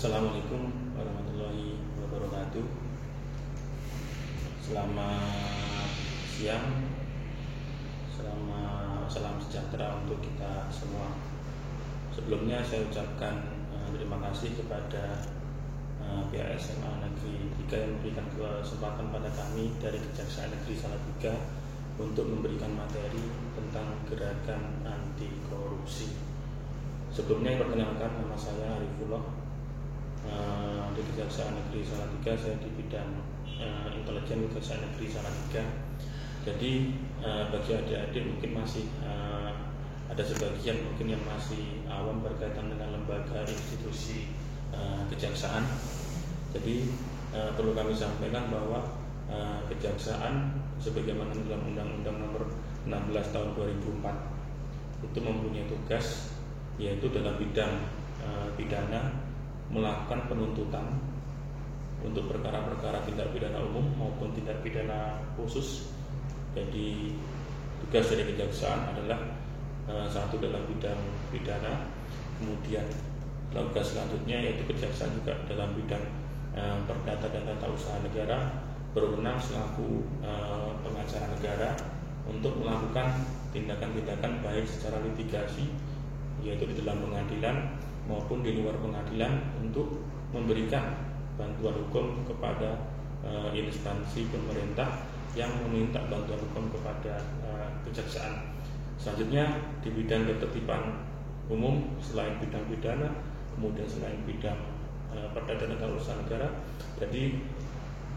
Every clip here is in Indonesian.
Assalamualaikum warahmatullahi wabarakatuh. Selamat siang, salam sejahtera untuk kita semua. Sebelumnya saya ucapkan terima kasih kepada pihak SMA Negeri 3 yang memberikan kesempatan pada kami dari Kejaksaan Negeri Salatiga untuk memberikan materi tentang gerakan anti korupsi. Sebelumnya perkenalkan, nama saya Arifullah. Di Kejaksaan Negeri Salatiga, saya di bidang intelijen Kejaksaan Negeri Salatiga. Jadi bagi adik-adik mungkin masih ada sebagian mungkin yang masih awam berkaitan dengan lembaga institusi kejaksaan. Jadi perlu kami sampaikan bahwa kejaksaan sebagaimana dalam Undang-Undang Nomor 16 Tahun 2004 itu mempunyai tugas yaitu dalam bidang pidana melakukan penuntutan untuk perkara-perkara tindak pidana umum maupun tindak pidana khusus. Jadi tugas dari kejaksaan adalah satu dalam bidang pidana, kemudian tugas selanjutnya yaitu kejaksaan juga dalam bidang perdata dan tata usaha negara, berwenang selaku pengacara negara untuk melakukan tindakan-tindakan baik secara litigasi yaitu di dalam pengadilan maupun di luar pengadilan untuk memberikan bantuan hukum kepada instansi pemerintah yang meminta bantuan hukum kepada kejaksaan. Selanjutnya di bidang ketertiban umum selain bidang pidana, kemudian selain bidang perdata dan tata usaha negara, jadi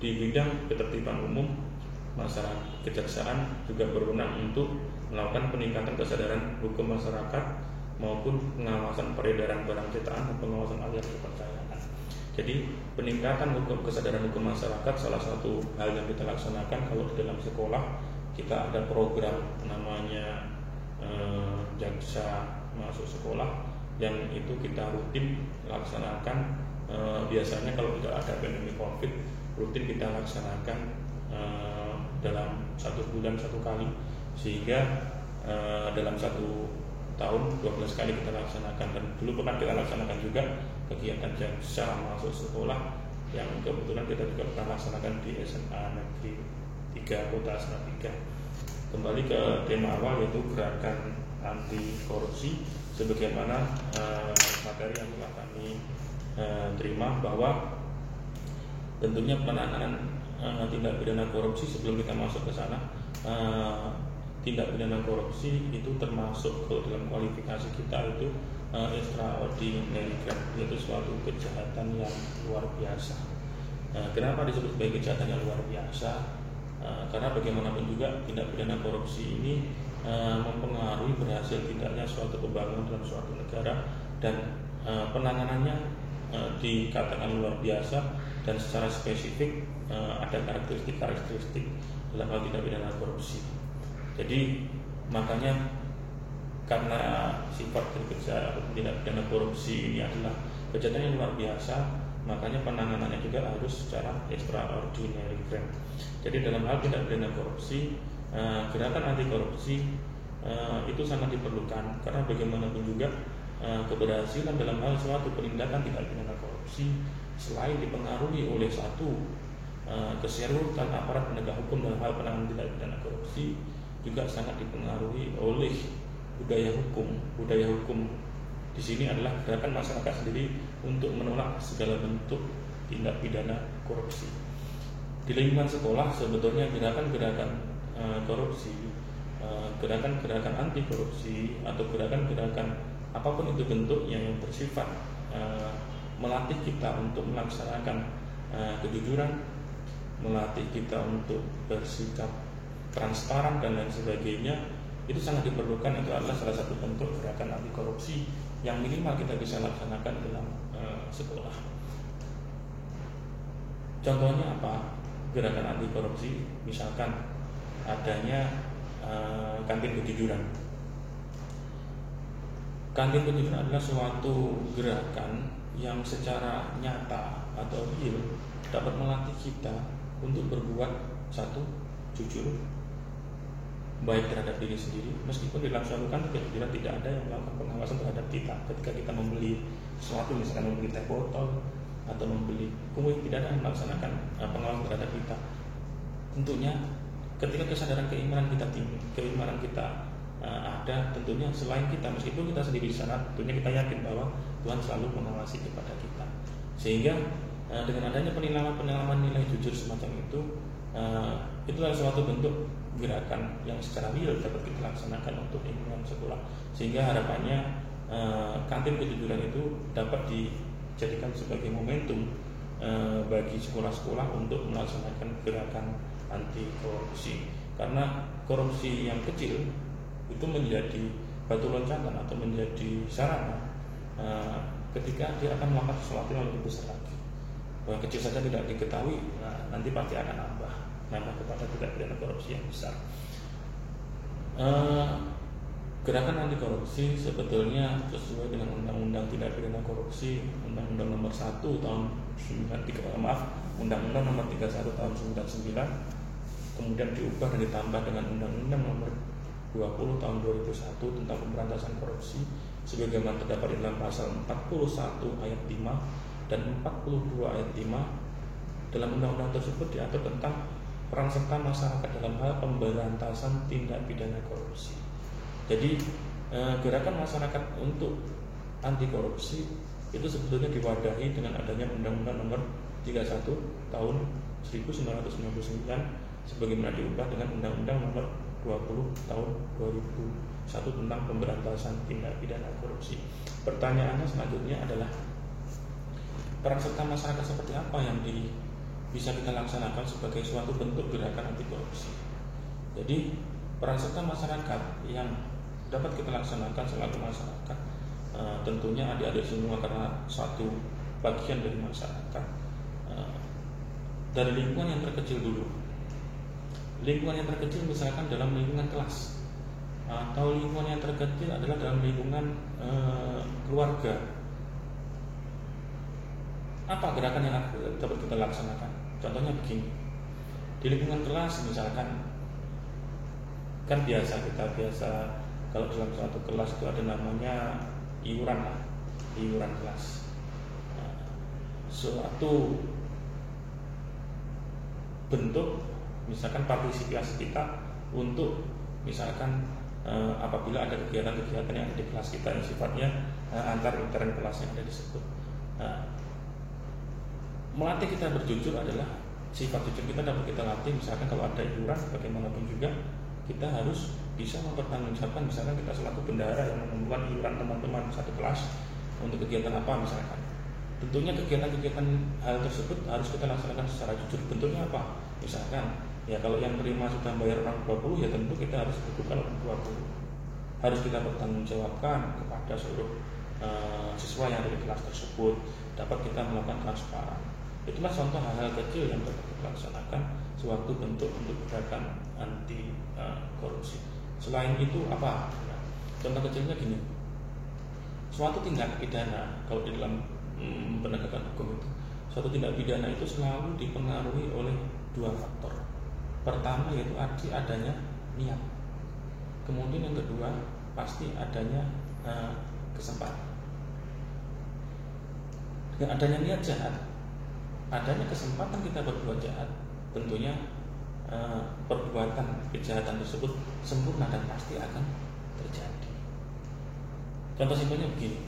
di bidang ketertiban umum masyarakat kejaksaan juga berwenang untuk melakukan peningkatan kesadaran hukum masyarakat maupun pengawasan peredaran barang cetakan dan pengawasan aliran kepercayaan. Jadi peningkatan kesadaran hukum masyarakat salah satu hal yang kita laksanakan kalau di dalam sekolah kita ada program namanya jaksa masuk sekolah yang itu kita rutin laksanakan. Biasanya kalau tidak ada pandemi COVID rutin kita laksanakan dalam 1 bulan 1 kali, sehingga dalam 1 tahun 12 kali kita laksanakan. Dan dulu pernah kita laksanakan juga kegiatan jaksa masuk sekolah yang kebetulan kita juga pernah laksanakan di SMA Negeri 3 Kota Salatiga. Kembali ke tema awal yaitu gerakan anti korupsi. Sebagaimana materi yang telah kami terima, bahwa tentunya penanganan tindak pidana korupsi, sebelum kita masuk ke sana, tindak pidana korupsi itu termasuk kalau dalam kualifikasi kita itu extraordinary crime, yaitu suatu kejahatan yang luar biasa. Kenapa disebut sebagai kejahatan yang luar biasa? Karena bagaimanapun juga tindak pidana korupsi ini mempengaruhi berhasil tidaknya suatu pembangunan dalam suatu negara, dan penanganannya dikatakan luar biasa dan secara spesifik ada karakteristik dalam hal tindak pidana korupsi. Jadi makanya karena sifat kejahatan tindak pidana korupsi ini adalah kejahatan yang luar biasa, makanya penanganannya juga harus secara extraordinary crime. Jadi dalam hal tindak pidana korupsi, gerakan anti korupsi itu sangat diperlukan, karena bagaimanapun juga keberhasilan dalam hal suatu penindakan tindak pidana korupsi selain dipengaruhi oleh satu keseriusan aparat penegak hukum dalam hal penanganan tindak pidana korupsi, juga sangat dipengaruhi oleh budaya hukum. Budaya hukum di sini adalah gerakan masyarakat sendiri untuk menolak segala bentuk tindak pidana korupsi. Di lingkungan sekolah sebetulnya gerakan-gerakan korupsi, gerakan-gerakan anti korupsi atau gerakan-gerakan apapun itu bentuknya yang bersifat melatih kita untuk melaksanakan kejujuran, melatih kita untuk bersikap transparan dan lain sebagainya, itu sangat diperlukan. Itu adalah salah satu bentuk gerakan anti korupsi yang minimal kita bisa laksanakan dalam sekolah. Contohnya apa gerakan anti korupsi? Misalkan adanya kantin kejujuran. Kantin kejujuran adalah suatu gerakan yang secara nyata atau real dapat melatih kita untuk berbuat satu, jujur, baik terhadap diri sendiri, meskipun dilaksanakan kejujuran tidak ada yang melakukan pengawasan terhadap kita. Ketika kita membeli sesuatu, misalkan membeli teh botol atau membeli kue, tidak ada yang melaksanakan pengawasan terhadap kita. Tentunya ketika kesadaran keimanan kita tinggi, keimanan kita ada, tentunya selain kita, meskipun kita sendiri di sana, tentunya kita yakin bahwa Tuhan selalu mengawasi kepada kita. Sehingga dengan adanya penilaian nilai jujur semacam itu, itulah suatu bentuk gerakan yang secara real dapat kita laksanakan untuk lingkungan sekolah. Sehingga harapannya kantin kejujuran itu dapat dijadikan sebagai momentum bagi sekolah-sekolah untuk melaksanakan gerakan anti korupsi. Karena korupsi yang kecil itu menjadi batu loncatan atau menjadi sarana ketika dia akan melakukan sesuatu yang lebih besar lagi. Yang kecil saja tidak diketahui, nanti pasti akan nambah kepada tindak pidana korupsi yang besar. Gerakan anti korupsi sebetulnya sesuai dengan Undang-Undang Tindak Pidana Korupsi, Undang-Undang Nomor 1 tahun 93, Undang-Undang Nomor 31 tahun 99, kemudian diubah dan ditambah dengan Undang-Undang Nomor 20 tahun 2001 tentang pemberantasan korupsi, sebagaimana terdapat di dalam pasal 41 ayat 5 dan 42 ayat 5. Dalam undang-undang tersebut diatur tentang peran serta masyarakat dalam hal pemberantasan tindak pidana korupsi. Jadi gerakan masyarakat untuk anti korupsi itu sebetulnya diwadahi dengan adanya Undang-Undang Nomor 31 tahun 1999 sebagaimana diubah dengan Undang-Undang Nomor 20 tahun 2001 tentang pemberantasan tindak pidana korupsi. Pertanyaannya selanjutnya adalah peran serta masyarakat seperti apa yang bisa kita laksanakan sebagai suatu bentuk gerakan anti korupsi. Jadi peran serta masyarakat yang dapat kita laksanakan selaku masyarakat, tentunya adik-adik semua karena satu bagian dari masyarakat, dari lingkungan yang terkecil dulu. Lingkungan yang terkecil misalkan dalam lingkungan kelas, atau lingkungan yang terkecil adalah dalam lingkungan keluarga. Apa gerakan yang dapat kita laksanakan? Contohnya begini, di lingkungan kelas misalkan, kan biasa kalau dalam suatu kelas itu ada namanya iuran kelas. Suatu bentuk misalkan partisipasi kita untuk misalkan apabila ada kegiatan-kegiatan yang ada di kelas kita yang sifatnya antar intern kelas yang ada disebut. Melatih kita berjujur adalah sifat jujur kita dapat kita latih. Misalkan kalau ada iuran, bagaimanapun juga kita harus bisa mempertanggungjawabkan. Misalkan kita selaku bendahara yang mengumpulkan iuran teman-teman satu kelas untuk kegiatan apa misalkan. Tentunya kegiatan-kegiatan hal tersebut harus kita laksanakan secara jujur. Bentuknya apa? Misalkan ya kalau yang terima sudah bayar orang 20, ya tentu kita harus bukukan orang 20. Harus kita bertanggungjawabkan kepada seluruh siswa yang ada di kelas tersebut. Dapat kita melakukan transparan. Itulah contoh hal-hal kecil yang dapat kita laksanakan suatu bentuk untuk gerakan anti korupsi. Selain itu apa? Contoh kecilnya gini, suatu tindak pidana kalau di dalam penegakan hukum itu, suatu tindak pidana itu selalu dipengaruhi oleh dua faktor. Pertama yaitu adanya niat. Kemudian yang kedua pasti adanya kesempatan. Dengan adanya niat jahat, adanya kesempatan kita berbuat jahat, tentunya perbuatan kejahatan tersebut sempurna dan pasti akan terjadi. Contoh simpelnya begini,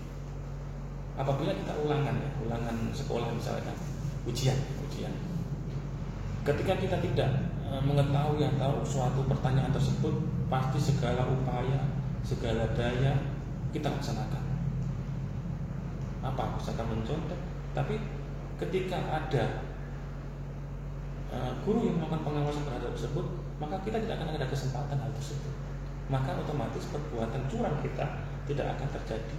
apabila kita ulangan sekolah misalkan ujian, ketika kita tidak mengetahui atau suatu pertanyaan tersebut, pasti segala upaya, segala daya kita laksanakan. Apa? Misalkan mencontek, tapi ketika ada guru yang melakukan pengawasan terhadap tersebut, maka kita tidak akan ada kesempatan hal tersebut. Maka otomatis perbuatan curang kita tidak akan terjadi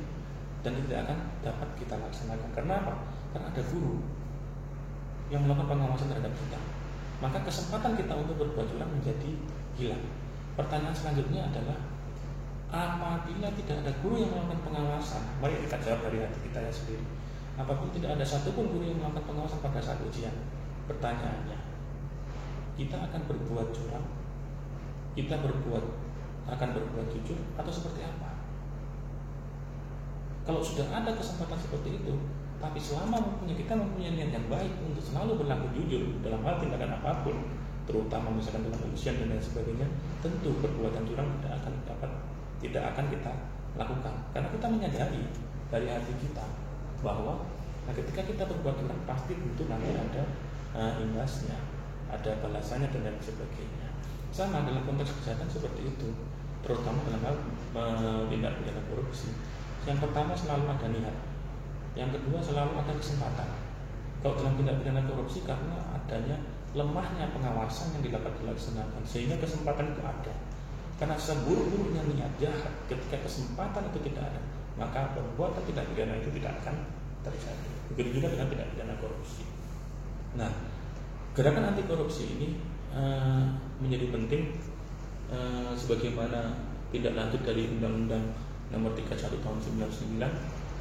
dan tidak akan dapat kita laksanakan. Karena apa? Karena ada guru yang melakukan pengawasan terhadap kita. Maka kesempatan kita untuk berbuat curang menjadi hilang. Pertanyaan selanjutnya adalah, apabila tidak ada guru yang melakukan pengawasan, mari kita jawab dari hati kita ya sendiri. Apabila tidak ada satupun guru yang melakukan pengawasan pada saat ujian, pertanyaannya, kita akan berbuat curang, kita akan berbuat jujur, atau seperti apa? Kalau sudah ada kesempatan seperti itu, Tapi selama kita mempunyai niat yang baik untuk selalu berlaku jujur dalam hal tindakan apapun, terutama misalkan dalam ujian dan lain sebagainya, tentu perbuatan curang tidak akan kita lakukan, karena kita menyadari dari hati kita bahwa ketika kita berbuat curang pasti tentu nanti ada imbasnya, ada balasannya dan lain sebagainya. Sama dalam konteks kejahatan seperti itu, terutama dalam hal tindak pidana korupsi. Yang pertama selalu ada niat, yang kedua selalu ada kesempatan. Kalau dalam tindak pidana korupsi karena adanya lemahnya pengawasan yang dilaksanakan, sehingga kesempatan itu ada. Karena seburuk-buruknya niat jahat, ketika kesempatan itu tidak ada, maka perbuatan tindak pidana itu tidak akan terjadi. Begitu juga dengan tindak pidana korupsi. Nah, gerakan anti korupsi ini menjadi penting sebagaimana tindak lanjut dari Undang-Undang Nomor 31 Tahun 99,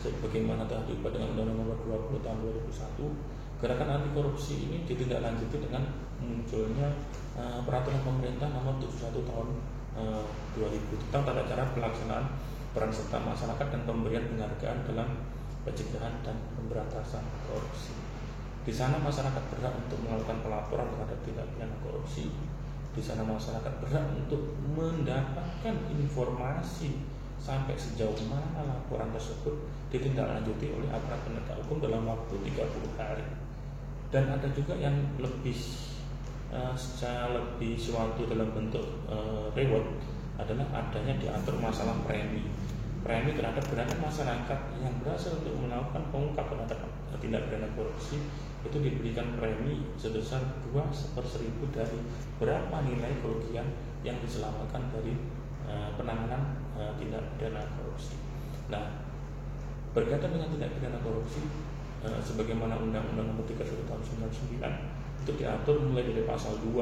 sebagaimana telah diubah dengan Undang-Undang Nomor 20 Tahun 2001. Gerakan anti korupsi ini ditindaklanjuti dengan munculnya Peraturan Pemerintah Nomor 71 Tahun 2000 tentang tata cara pelaksanaan peran serta masyarakat dan pemberian penghargaan dalam pencegahan dan pemberantasan korupsi. Di sana masyarakat berhak untuk melakukan pelaporan terhadap tindak pidana korupsi. Di sana masyarakat berhak untuk mendapatkan informasi sampai sejauh mana laporan tersebut ditindaklanjuti oleh aparat penegak hukum dalam waktu 30 hari. Dan ada juga yang lebih secara lebih suatu dalam bentuk reward adalah adanya diatur masalah premi terhadap gerakan masyarakat yang berhasil untuk melakukan pengungkap terhadap tindak pidana korupsi. Itu diberikan premi sebesar 2/1000 dari berapa nilai kerugian yang diselamatkan dari penanganan tindak pidana korupsi. Nah, berkaitan dengan tindak pidana korupsi, sebagaimana Undang-Undang Nomor 31 Tahun 99 itu diatur mulai dari pasal 2,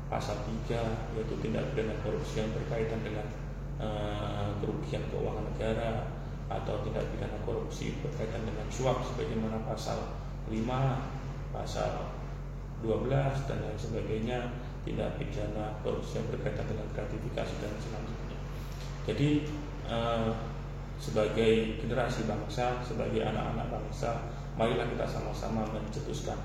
pasal 3, yaitu tindak pidana korupsi yang berkaitan dengan kerugian keuangan negara, atau tindak pidana korupsi berkaitan dengan suap sebagaimana pasal 5, pasal 12 dan lain sebagainya, tindak pidana korupsi yang berkaitan dengan gratifikasi dan selanjutnya. Jadi sebagai generasi bangsa, sebagai anak-anak bangsa, marilah kita sama-sama mencetuskan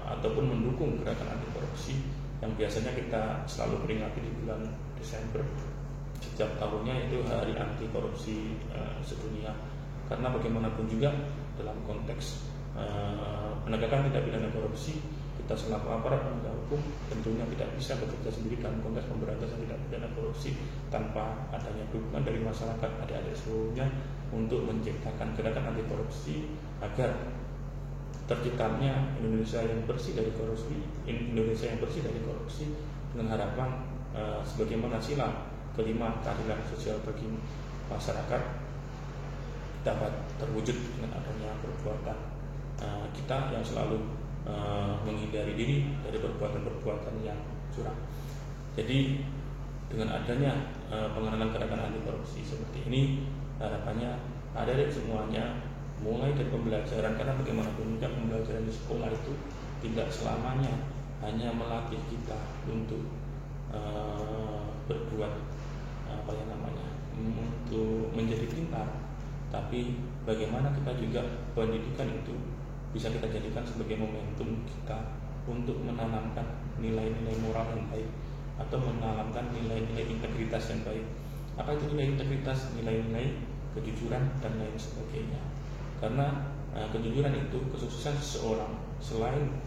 ataupun mendukung gerakan anti korupsi yang biasanya kita selalu peringati di bulan Desember setiap tahunnya, itu Hari Anti Korupsi Sedunia. Karena bagaimanapun juga dalam konteks penegakan tindak pidana korupsi, kita selaku aparat penegak hukum tentunya tidak bisa bekerja sendiri dalam konteks pemberantasan tindak pidana korupsi tanpa adanya dukungan dari masyarakat, adik-adik seluruhnya, untuk menciptakan gerakan anti korupsi agar terciptanya Indonesia yang bersih dari korupsi, dengan harapan sebagaimana sila kelima keadilan sosial bagi masyarakat dapat terwujud dengan adanya perbuatan kita yang selalu menghindari diri dari perbuatan-perbuatan yang curang. Jadi dengan adanya pengenalan gerakan anti korupsi seperti ini, harapannya adik-adik semuanya mulai dari pembelajaran, karena bagaimanapun juga pembelajaran di sekolah itu tidak selamanya hanya melatih kita untuk berbuat untuk menjadi pintar, tapi bagaimana kita juga pendidikan itu bisa kita jadikan sebagai momentum kita untuk menanamkan nilai-nilai moral yang baik atau menanamkan nilai-nilai integritas yang baik. Apa itu nilai integritas? Nilai-nilai kejujuran dan lain sebagainya. Karena kejujuran itu kesuksesan seseorang selain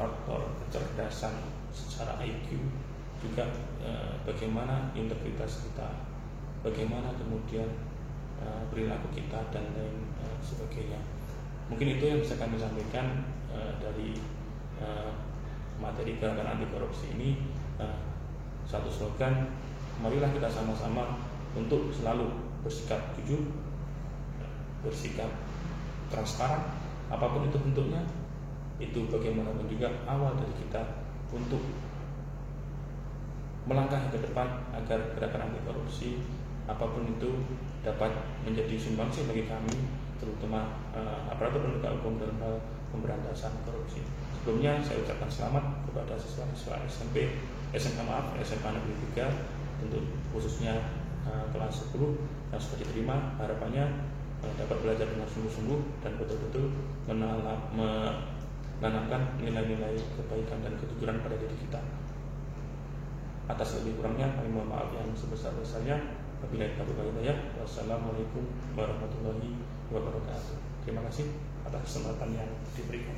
faktor kecerdasan secara IQ, juga bagaimana integritas kita, bagaimana kemudian perilaku kita dan lain sebagainya. Mungkin itu yang bisa kami sampaikan dari materi gerakan anti korupsi ini. Satu slogan, marilah kita sama-sama untuk selalu bersikap jujur, bersikap transparan, apapun itu bentuknya. Itu bagaimanapun juga awal dari kita untuk melangkah ke depan agar gerakan anti korupsi apapun itu dapat menjadi sumbangsi bagi kami, terutama aparatur penegak hukum dalam hal pemberantasan korupsi. Sebelumnya saya ucapkan selamat kepada siswa-siswa SMA Negeri 3, untuk khususnya kelas 10 yang sudah diterima. Harapannya dapat belajar dengan sungguh-sungguh dan betul-betul menanamkan nilai-nilai kebaikan dan kejujuran pada diri kita. Atas lebih kurangnya kami mohon maaf yang sebesar-besarnya. Wabillahi taufiq wal hidayah. Wassalamualaikum warahmatullahi wabarakatuh. Terima kasih atas kesempatan yang diberikan.